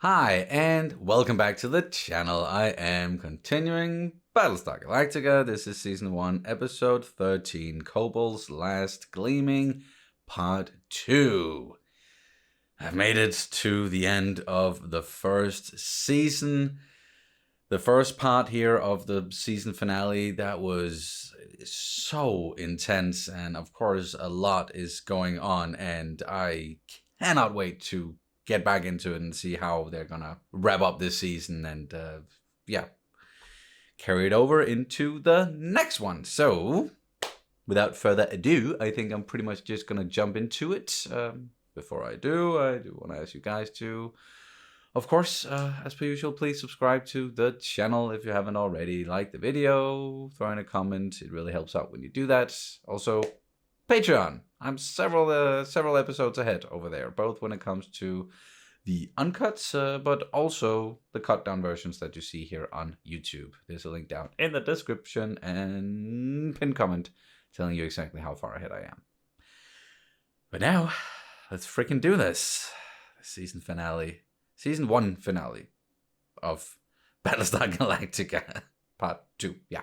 Hi, and welcome back to the channel. I am continuing Battlestar Galactica. This is Season 1, Episode 13, Kobol's Last Gleaming, Part 2. I've made it to the end of the first season. The first part here of the season finale, that was so intense, and of course a lot is going on, and I cannot wait to get back into it and see how they're gonna wrap up this season and carry it over into the next one. So without further ado, I think I'm pretty much just gonna jump into it. Before I do want to ask you guys to, of course, as per usual, please subscribe to the channel if you haven't already. Like the video, throw in a comment, it really helps out when you do that. Also, Patreon. I'm several episodes ahead over there, both when it comes to the uncuts, but also the cut down versions that you see here on YouTube. There's a link down in the description and pinned comment telling you exactly how far ahead I am. But now, let's freaking do this. Season 1 finale of Battlestar Galactica Part 2. Yeah.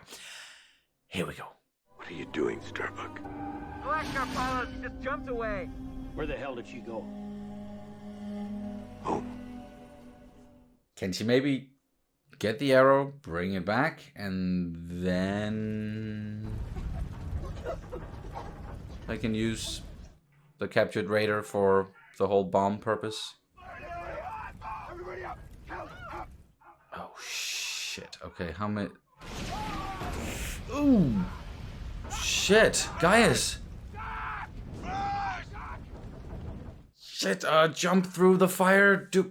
Here we go. What are you doing, Starbuck? Galactica pilot, she just jumped away. Where the hell did she go? Home. Can she maybe get the arrow, bring it back, and then I can use the captured raider for the whole bomb purpose? Oh shit. Okay, how many? Ooh. Shit, Gaius. Shit, jump through the fire. Gaius,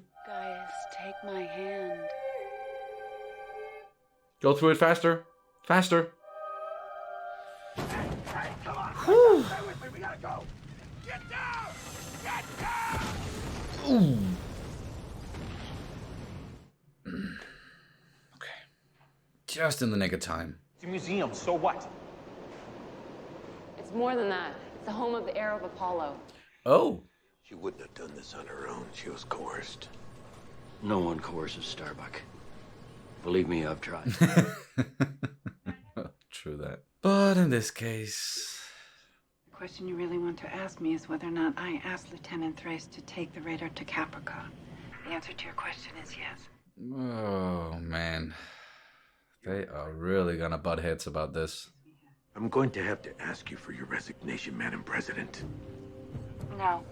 take my hand. Go through it faster. Faster. Hey, come on. Whew. Stay with me. We gotta go. Get down. Get down. Ooh. Okay. Just in the nick of time. It's a museum, so what? It's more than that. It's the home of the heir of Apollo. Oh. She wouldn't have done this on her own. She was coerced. No one coerces Starbuck. Believe me, I've tried. True that. But in this case... The question you really want to ask me is whether or not I asked Lieutenant Thrace to take the raider to Capricorn. The answer to your question is yes. Oh, man. They are really gonna butt heads about this. I'm going to have to ask you for your resignation, Madam President. No.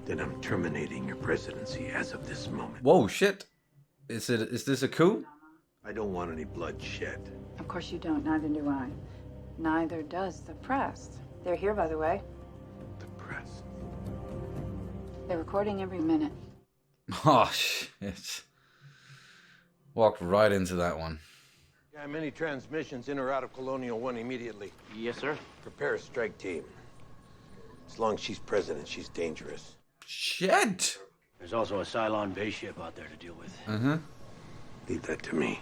Then I'm terminating your presidency as of this moment. Whoa, shit. Is this a coup? I don't want any blood shed. Of course you don't, neither do I. Neither does the press. They're here, by the way. The press. They're recording every minute. Oh, shit. Walked right into that one. Yeah, many transmissions in or out of Colonial 1 immediately. Yes, sir. Prepare a strike team. As long as she's president, she's dangerous. Shit! There's also a Cylon base ship out there to deal with. Leave that to me.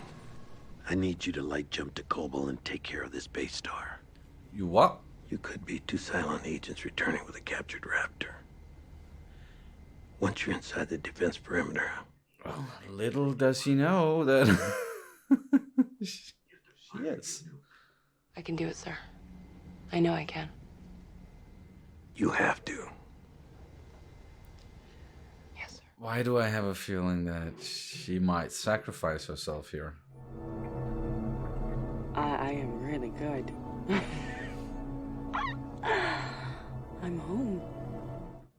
I need you to light jump to Kobol and take care of this base star. You what? You could be 2 Cylon agents returning with a captured raptor. Once you're inside the defense perimeter... Oh, little does he know that... she is. I can do it, sir. I know I can. You have to. Yes, sir. Why do I have a feeling that she might sacrifice herself here? I am really good. I'm home.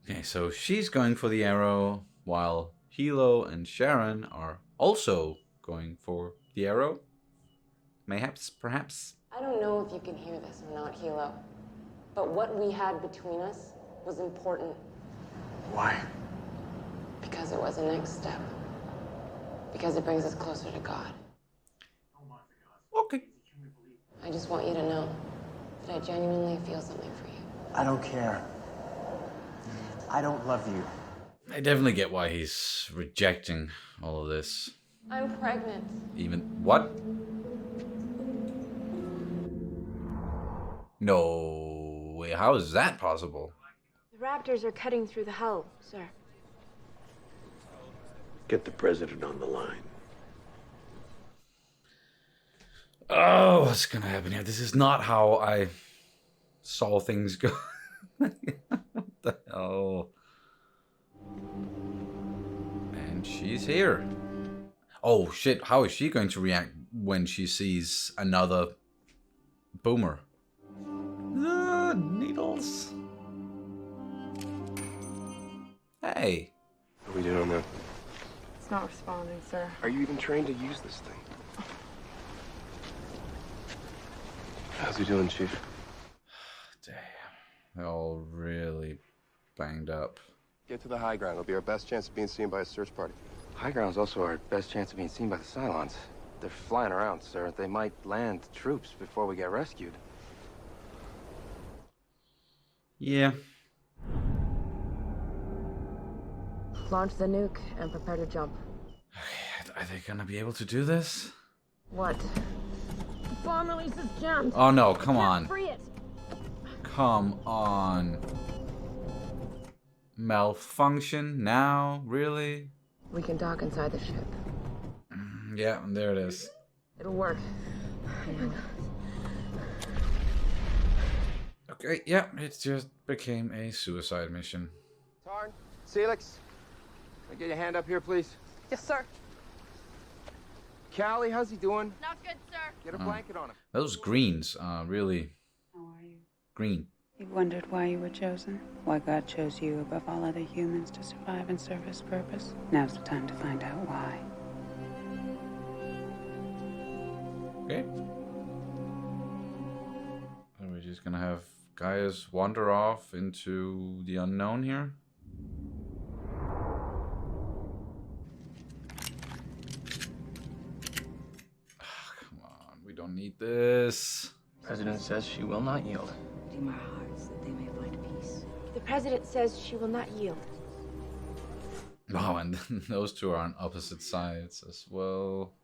Okay, so she's going for the arrow, while Hilo and Sharon are also going for the arrow. Mayhaps, perhaps. I don't know if you can hear this or not, Hilo, but what we had between us was important Why? because it was a next step. Because it brings us closer to God. Okay. I just want you to know that I genuinely feel something for you. I don't care. I don't love you. I definitely get why he's rejecting all of this. I'm pregnant. Even... What? No way. How is that possible? The raptors are cutting through the hull, sir. Get the president on the line. Oh, what's gonna happen here? This is not how I saw things go. What the hell? And she's here. Oh shit, how is she going to react when she sees another boomer? Needles. Hey. What are we doing there? It's not responding, sir. Are you even trained to use this thing? How's he doing, Chief? Damn. They're all really banged up. Get to the high ground. It'll be our best chance of being seen by a search party. High ground's also our best chance of being seen by the Cylons. They're flying around, sir. They might land troops before we get rescued. Yeah. Launch the nuke and prepare to jump. Okay, are they gonna be able to do this? What? The bomb releases gems. Oh no, come on. Free it. Come on. Malfunction now? Really? We can dock inside the ship. Yeah, there it is. It'll work. Okay, yeah, it just became a suicide mission. Tarn, Celix, can I get your hand up here, please? Yes, sir. Callie, how's he doing? Not good, sir. Get a blanket on him. Those greens are really How are you? green. You wondered why you were chosen? Why God chose you above all other humans to survive and serve his purpose? Now's the time to find out why. Okay. Are we just gonna have guys wander off into the unknown here? Come on, we don't need this. President says she will not yield. Redeem our hearts that they may find peace. The president says she will not yield. Oh, and those two are on opposite sides as well.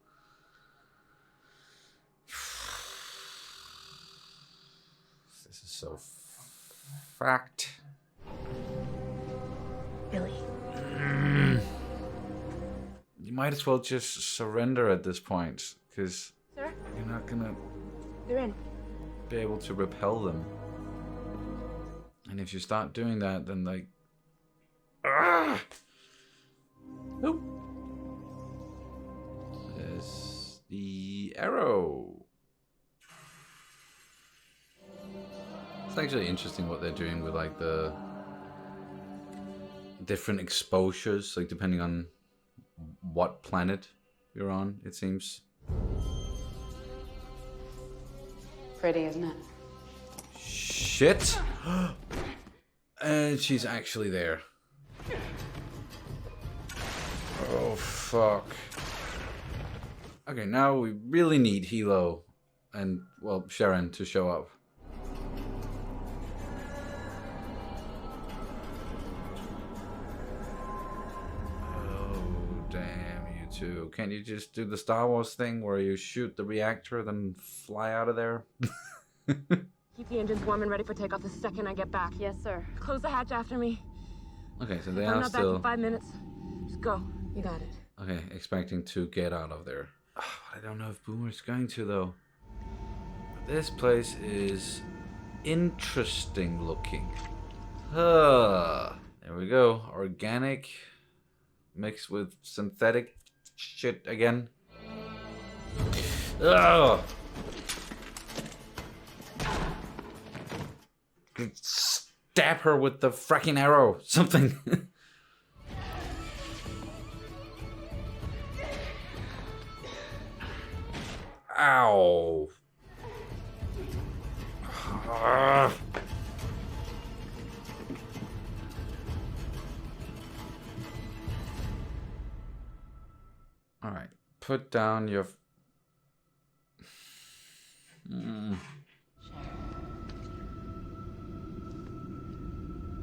This is so fact. Billy. You might as well just surrender at this point, because Sir? you're not gonna They're in. be able to repel them. And if you start doing that, then like... Ah! Oop. There's the arrow. It's actually interesting what they're doing with like the different exposures, like depending on what planet you're on, it seems. Pretty, isn't it? Shit! And she's actually there. Oh, fuck. Okay, now we really need Hilo and, well, Sharon to show up. Oh, damn you two. Can't you just do the Star Wars thing where you shoot the reactor, then fly out of there? Keep the engines warm and ready for takeoff the second I get back. Yes, sir. Close the hatch after me. Okay, so they I'm are not back still... in 5 minutes. Just go. You got it. Okay, expecting to get out of there. I don't know if Boomer's going to, though. This place is interesting looking. There we go. Organic mixed with synthetic shit again. Ugh. Stab her with the fracking arrow. Something. Ow. All right, put down your...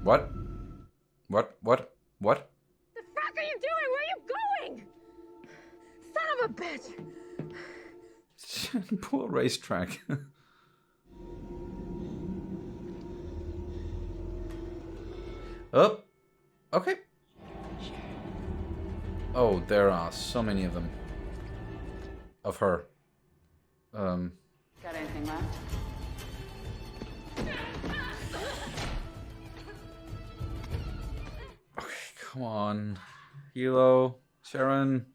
What? What? The fuck are you doing? Where are you going? Son of a bitch! Poor racetrack. Oh, okay. Oh, there are so many of them. Of her. Got anything left? Okay, come on. Hilo, Sharon.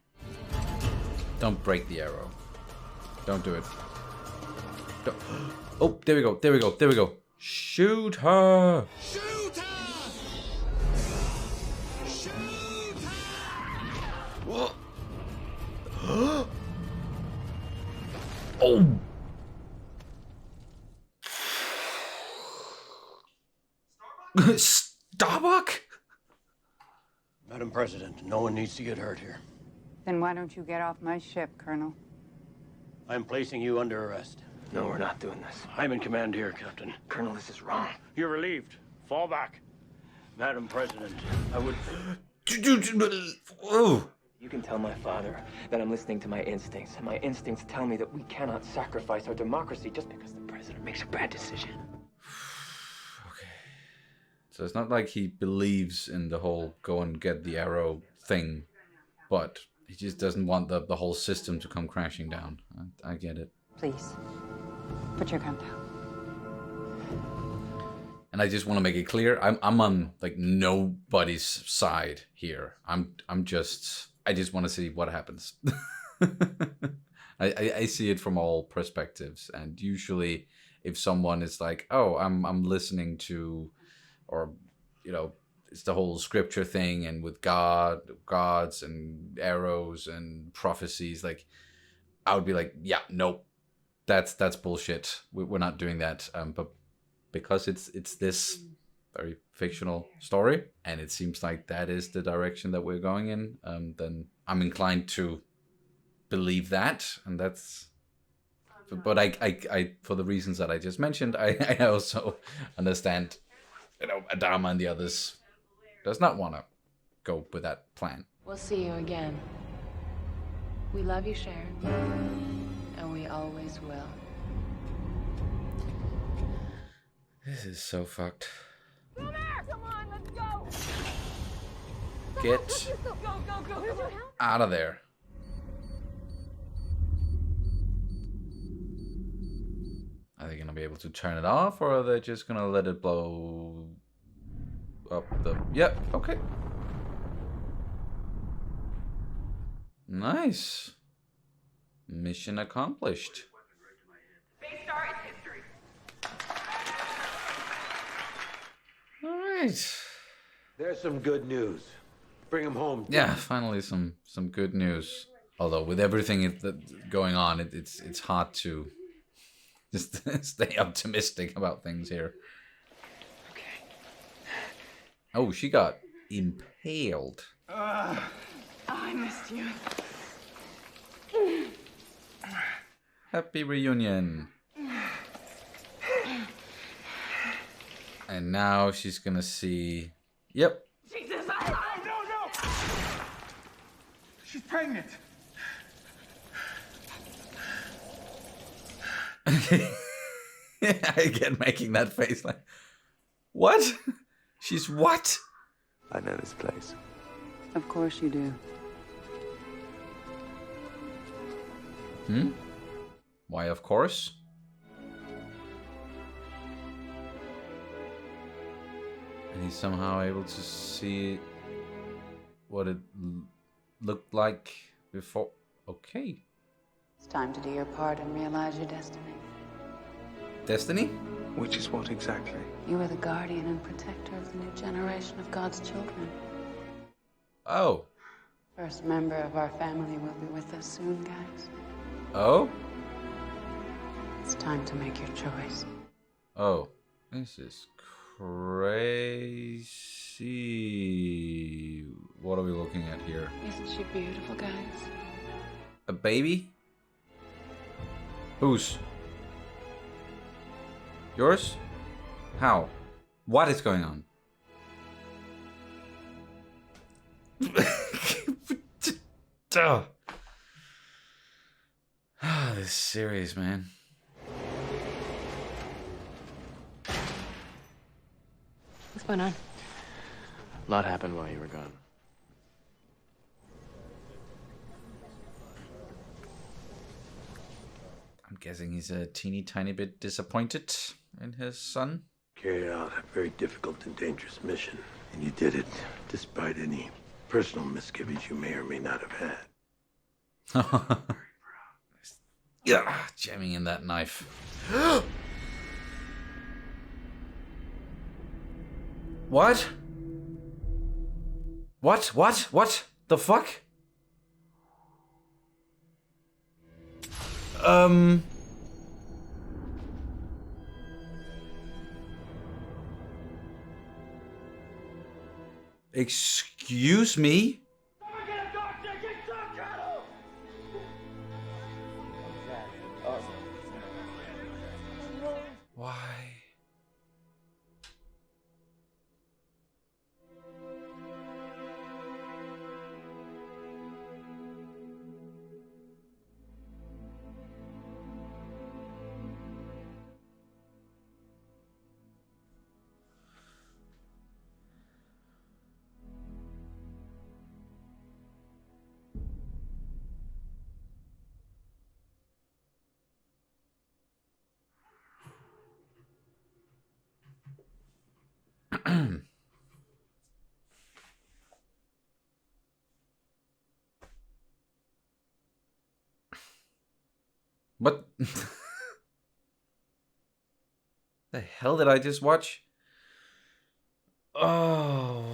Don't break the arrow. Don't do it. Don't. Oh, there we go, there we go, there we go. Shoot her! Shoot her! Shoot her! Oh! Starbuck? Madam President, no one needs to get hurt here. Then why don't you get off my ship, Colonel? I'm placing you under arrest. No, we're not doing this. I'm in command here, Captain. Colonel, this is wrong. You're relieved. Fall back. Madam President, I would... Oh! You can tell my father that I'm listening to my instincts, and my instincts tell me that we cannot sacrifice our democracy just because the president makes a bad decision. Okay. So it's not like he believes in the whole go and get the arrow thing, but he just doesn't want the whole system to come crashing down. I get it. Please, put your gun down. And I just want to make it clear, I'm on like nobody's side here. I just want to see what happens. I see it from all perspectives, and usually if someone is like, oh, I'm listening to, or you know, it's the whole scripture thing, and with gods and arrows and prophecies, like I would be like, yeah, nope, that's bullshit. We're not doing that. But because it's this very fictional story, and it seems like that is the direction that we're going in, then I'm inclined to believe that, and that's. But I for the reasons that I just mentioned, I also understand, you know, Adama and the others does not want to go with that plan. We'll see you again. We love you, Sharon. And we always will. This is so fucked. Come here! Come on, let's go! Get Go! out of there. Are they gonna be able to turn it off, or are they just gonna let it blow up the... Yep, okay. Nice. Mission accomplished. Baystar is history. Alright. There's some good news. Bring him home. Yeah, finally some good news. Although with everything going on, it's hard to just stay optimistic about things here. Okay. Oh, she got impaled. I missed you. Happy reunion. And now she's gonna see... Yep. Jesus, No! She's pregnant. Again, making that face like... What? She's what? I know this place. Of course you do. Why, of course? And he's somehow able to see what it looked like before. Okay. It's time to do your part and realize your destiny. Destiny? Which is what exactly? You are the guardian and protector of the new generation of God's children. Oh. First member of our family will be with us soon, guys. Oh? It's time to make your choice. Oh. This is crazy. What are we looking at here? Isn't she beautiful, guys? A baby? Whose? Yours? How? What is going on? This series, man. What's going on? A lot happened while you were gone. guessing he's a teeny tiny bit disappointed in his son. Carried out a very difficult and dangerous mission, and you did it despite any personal misgivings you may or may not have had. Yeah, jamming in that knife. What? What? The fuck? Excuse me? Why? What the hell did I just watch? Oh,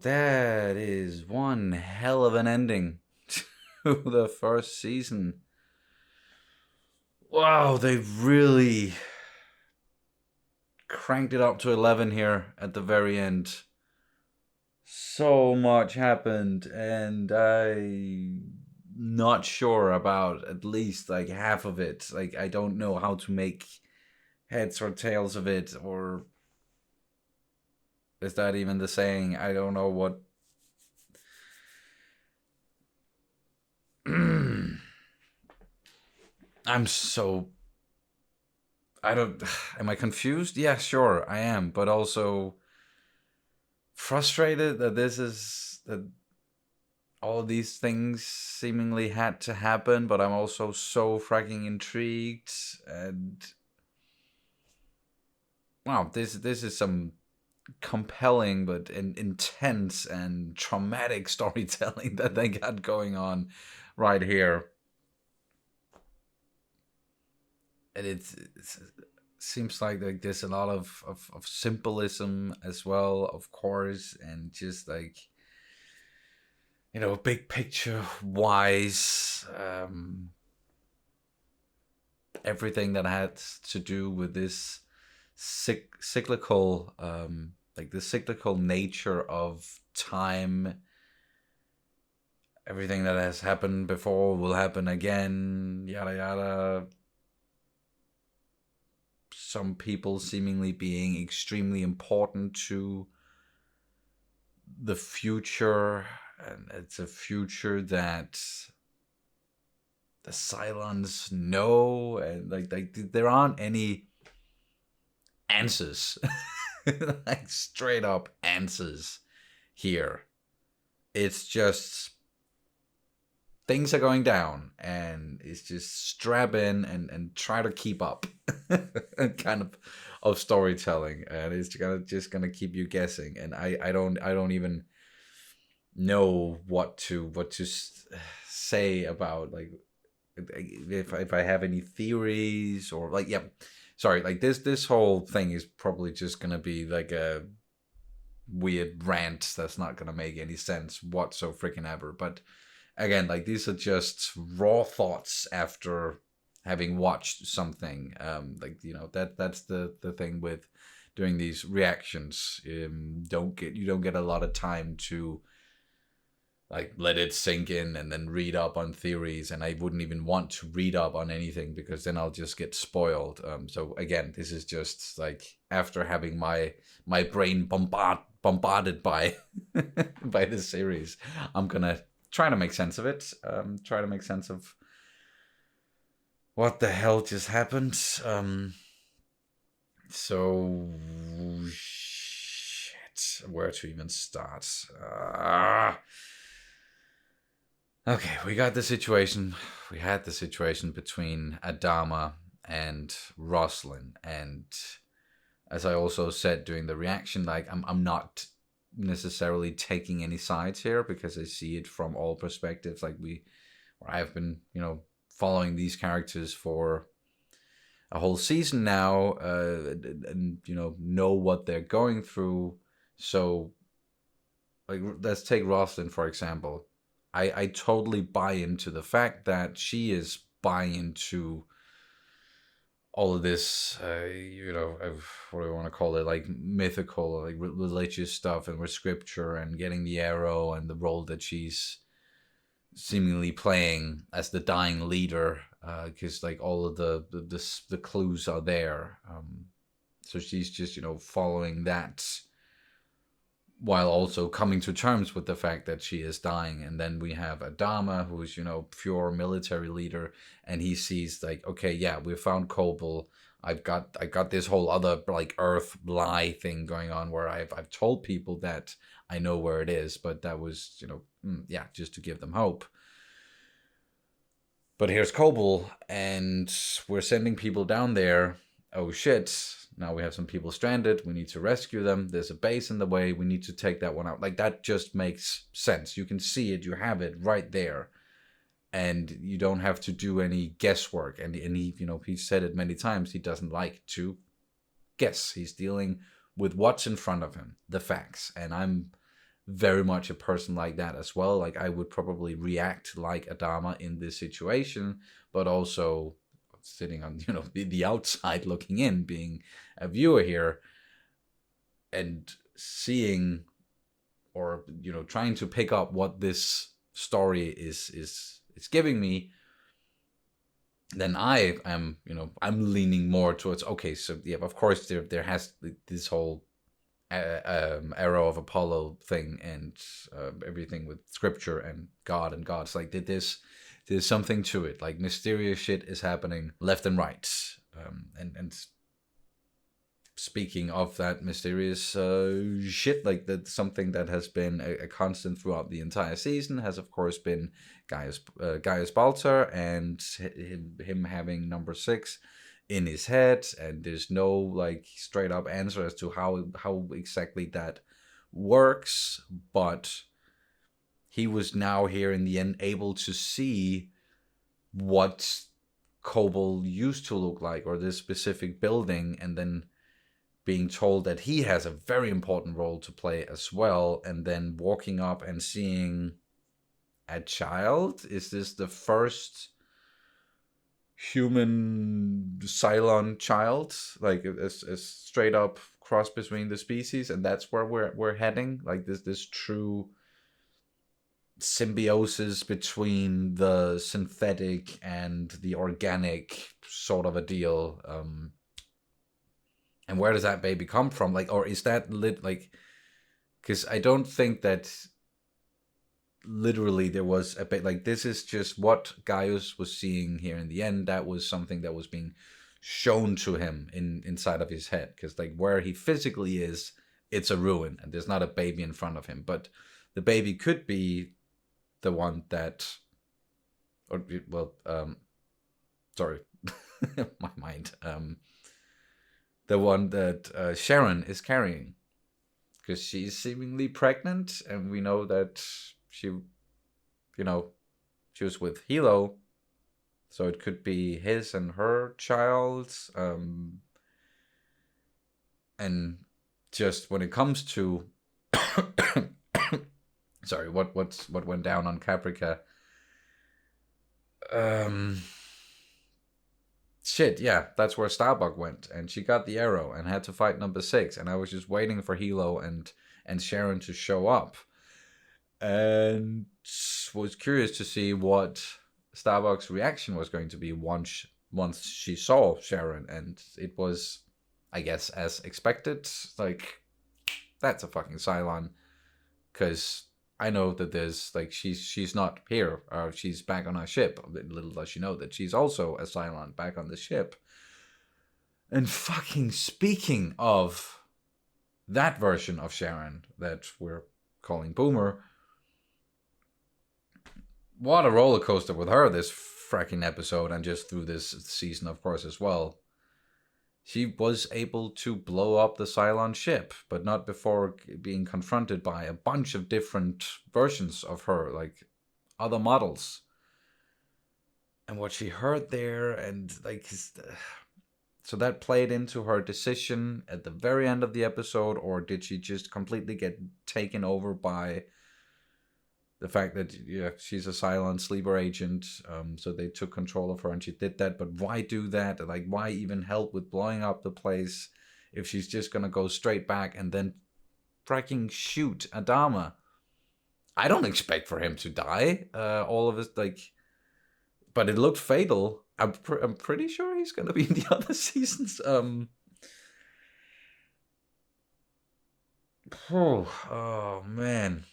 that is one hell of an ending to the first season. Wow, they really cranked it up to 11 here at the very end. So much happened, and I'm not sure about at least like half of it. Like, I don't know how to make heads or tails of it, or is that even the saying? I don't know what. I'm so. I don't. Am I confused? Yeah, sure, I am, but also frustrated that that all of these things seemingly had to happen, but I'm also so fucking intrigued, and wow, this is some compelling but intense and traumatic storytelling that they got going on right here. And it seems like there's a lot of symbolism as well, of course, and just like, you know, big picture wise, everything that had to do with this cyclical, like the cyclical nature of time. Everything that has happened before will happen again, yada yada. Some people seemingly being extremely important to the future, and it's a future that the Cylons know, and like there aren't any answers, like straight up answers here. It's just things are going down, and it's just strap in and try to keep up, kind of storytelling, and it's just gonna keep you guessing. And I don't even know what to say about, like, if I have any theories, or like, yeah, sorry, like this whole thing is probably just gonna be like a weird rant that's not gonna make any sense whatsoever freaking ever. But again, like, these are just raw thoughts after having watched something. Like, you know, that's the thing with doing these reactions. You don't get a lot of time to like let it sink in and then read up on theories, and I wouldn't even want to read up on anything because then I'll just get spoiled. So again, this is just like after having my brain bombarded by by this series, I'm gonna try to make sense of it. Try to make sense of what the hell just happened. So shit, where to even start? Okay, we got the situation. we had the situation between Adama and Roslyn, and as I also said during the reaction, like I'm not necessarily taking any sides here because I see it from all perspectives. Like I've been, following these characters for a whole season now, and know what they're going through. So, like, let's take Roslyn for example. I totally buy into the fact that she is buying into all of this, what do I want to call it, like mythical, like religious stuff, and with scripture and getting the arrow and the role that she's seemingly playing as the dying leader, because like all of the clues are there. So she's just following that, while also coming to terms with the fact that she is dying. And then we have Adama, who's, pure military leader, and he sees like, okay, yeah, we found Kobol. I got this whole other like Earth lie thing going on where I've told people that I know where it is, but that was, just to give them hope. But here's Kobol, and we're sending people down there. Oh shit, now we have some people stranded. We need to rescue them. There's a base in the way. We need to take that one out. Like, that just makes sense. You can see it. You have it right there. And you don't have to do any guesswork. And he, he said it many times. He doesn't like to guess. He's dealing with what's in front of him, the facts. And I'm very much a person like that as well. Like, I would probably react like Adama in this situation, but also sitting on the outside looking in, being a viewer here and seeing, or trying to pick up what this story is giving me. Then I am I'm leaning more towards, okay, so yeah, of course there has this whole arrow of Apollo thing, and everything with scripture and God and gods. Like, there's something to it. Like, mysterious shit is happening left and right. And speaking of that mysterious shit, like, that's something that has been a constant throughout the entire season has of course been Gaius Baltar, and him having number 6 in his head, and there's no like straight up answer as to how exactly that works. But he was now here in the end able to see what Kobol used to look like, or this specific building, and then being told that he has a very important role to play as well, and then walking up and seeing a child. Is this the first human Cylon child, like a straight up cross between the species? And that's where we're heading, like this true symbiosis between the synthetic and the organic sort of a deal. And where does that baby come from? Like, or is that because I don't think that literally there was a bit, like, this is just what Gaius was seeing here in the end. That was something that was being shown to him inside of his head, because like where he physically is, it's a ruin and there's not a baby in front of him. But the baby could be the one that, or well, sorry, my mind, the one that Sharon is carrying, because she's seemingly pregnant, and we know that she was with Hilo, so it could be his and her child. And just when it comes to sorry, what went down on Caprica, shit, yeah, that's where Starbuck went, and she got the arrow and had to fight number 6, and I was just waiting for Hilo and Sharon to show up, and was curious to see what Starbuck's reaction was going to be once she saw Sharon, and it was, I guess, as expected. Like, that's a fucking Cylon, because I know that there's, like, she's not here, she's back on our ship. Little does she know that she's also a Cylon back on the ship. And fucking speaking of that version of Sharon that we're calling Boomer, what a roller coaster with her this fracking episode and just through this season, of course, as well. She was able to blow up the Cylon ship, but not before being confronted by a bunch of different versions of her, like other models. And what she heard there, and like, so that played into her decision at the very end of the episode, or did she just completely get taken over by the fact that she's a Cylon sleeper agent, so they took control of her and she did that? But why do that? Like, why even help with blowing up the place if she's just gonna go straight back and then fracking shoot Adama? I don't expect for him to die. All of us, like, but it looked fatal. I'm pretty sure he's gonna be in the other seasons. Oh man.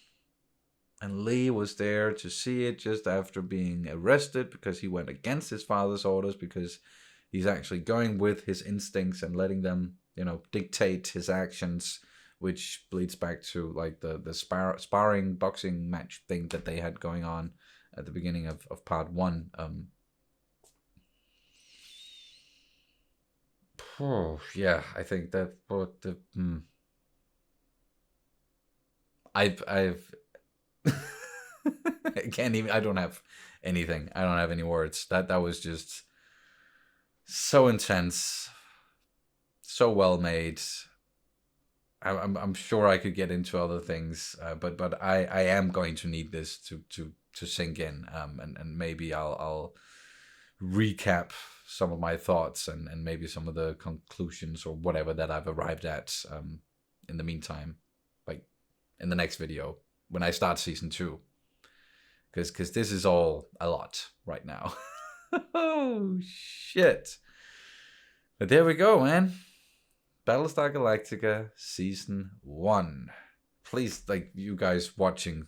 And Lee was there to see it just after being arrested because he went against his father's orders, because he's actually going with his instincts and letting them, dictate his actions, which bleeds back to like the sparring boxing match thing that they had going on at the beginning of part 1. Yeah, I think that what the I've I can't even. I don't have anything. I don't have any words. That was just so intense, so well made. I'm sure I could get into other things, but I am going to need this to sink in, and maybe I'll recap some of my thoughts and maybe some of the conclusions or whatever that I've arrived at in the meantime, like in the next video when I start season 2. Because this is all a lot right now. Oh, shit. But there we go, man. Battlestar Galactica Season 1. Please, like, you guys watching,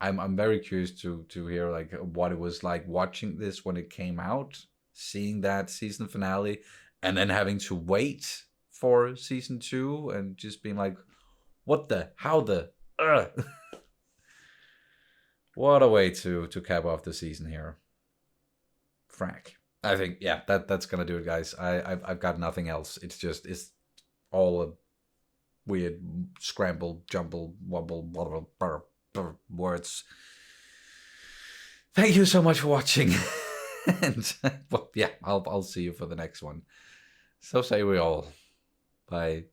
I'm very curious to hear, like, what it was like watching this when it came out, seeing that season finale, and then having to wait for Season 2 and just being like, what the, how the, What a way to cap off the season here. Frack. I think, yeah, that's gonna do it, guys. I've got nothing else. It's all a weird scramble, jumble, wobble, words. Thank you so much for watching. And well, yeah, I'll see you for the next one. So say we all. Bye.